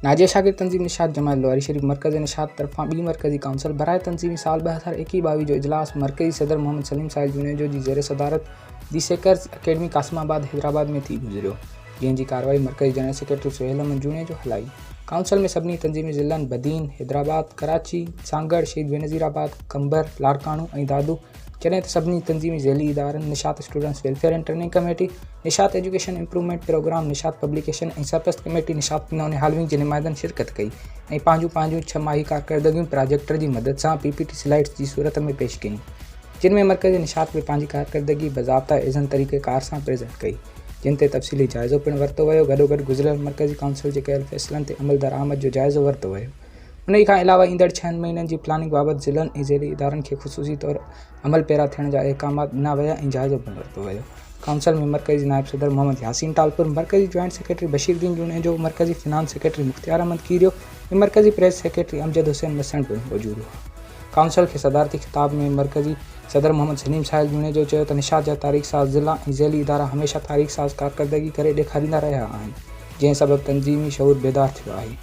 नाजिया शागिर तंजीम निशात जमात लोहारी शरीफ मरकज़ निशात तरफ़ां बी मरकज़ी काउंसिल बराए तंजीमी साल 2021-22 जो इजलास मरकज़ी सदर मोहम्मद सलीम साहिल जुनेजो जी ज़ेर सदारत दी सेकर्स अकेडमी कासिमाबाद हैदराबाद में थी गुज़रियो, जंहिंजी कार्रवाई मरकज़ी जनरल सेक्रेटरी सुहेल अहमद जुनेजो हलाई। काउंसिल में सभिनी तंजीमी ज़िलनि बदीन, हैदराबाद, कराची, सांगड़, शहीद बेनज़ीराबाद, कंबर, लाड़काणू ऐं दादू, जॾहिं त सभिनी तंजीमी ज़ैली इदारनि Nishat students welfare and training committee, Nishat education improvement programme, Nishat publication ऐं सरपरस्त कमेटी निशात नौनिहालविंग जे नुमाइंदनि शिरकत कई ऐं पंहिंजूं 6 माही कारकर्दगियूं प्रोजेक्टर जी मदद सां PPT स्लाइड्स जी सूरत में पेश कयूं, जिन में मरकज़ी निशात में पंहिंजी कारकर्दगी बज़ाब्ता एज़न तरीक़ेकार सां प्रेज़ेंट कई, जिन ते तफ़सीली जाइज़ो पिणु वरितो वियो। गॾोगॾु गुज़िरियल मरकज़ी काउंसिल जे कयल फ़ैसिलनि ते अमल दरामद जो जाइज़ो वरितो वियो। उन खां अलावा ईंदड़ 6 महीननि जी प्लानिंग बाबति ज़िलनि ऐं ज़ैली इदारनि खे ख़ुसूसी तौर अमल पैरा थियण जा अहकामात ॾिना विया ऐं जाइज़ो पिणु वरितो वियो। काउंसिल में मरकज़ी नायब सदर मोहम्मद यासीन टालपुर, मरकज़ी जॉइंट सेक्रेटरी बशीरुद्दीन जुनेजो, मरकज़ी फिनांस सेक्रेटरी मुख्तियार अहमद कीरियो ऐं मरकज़ी प्रेस सेक्रेटरी अमजद हुसैन मसण पिणु मौजूदु हुआ। काउंसिल खे सदारती खिताब में मरकज़ी सदर मोहम्मद सलीम साहिल जुनेजो चयो त निशात जा तारीख़ साज़ ज़िला ऐं ज़ैली इदारा हमेशह तारीख़ साज़ कारकर्दगी करे ॾेखारींदा रहिया आहिनि, जंहिं सबबु तंज़ीमी शऊर बेदार थियो आहे।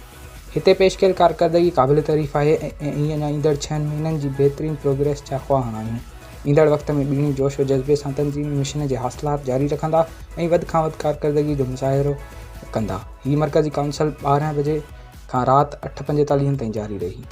हिते पेश कयल कारकर्दगी क़ाबिल तारीफ़ आहे ऐं ईअं ईंदड़ 6 महीननि जी बहितरीन प्रोग्रेस जा ख़्वाह आहियूं। ईंदड़ वक़्त में ॿीणी जोश व जज़्बे सां तंज़ीमी मिशन जे हासिलात जारी रखंदा ऐं वधि खां वधि कारकर्दगी जो मुज़ाहिरो कंदा। हीअ मरकज़ी काउंसिल 12 बजे खां राति 8:45 ताईं जारी रही।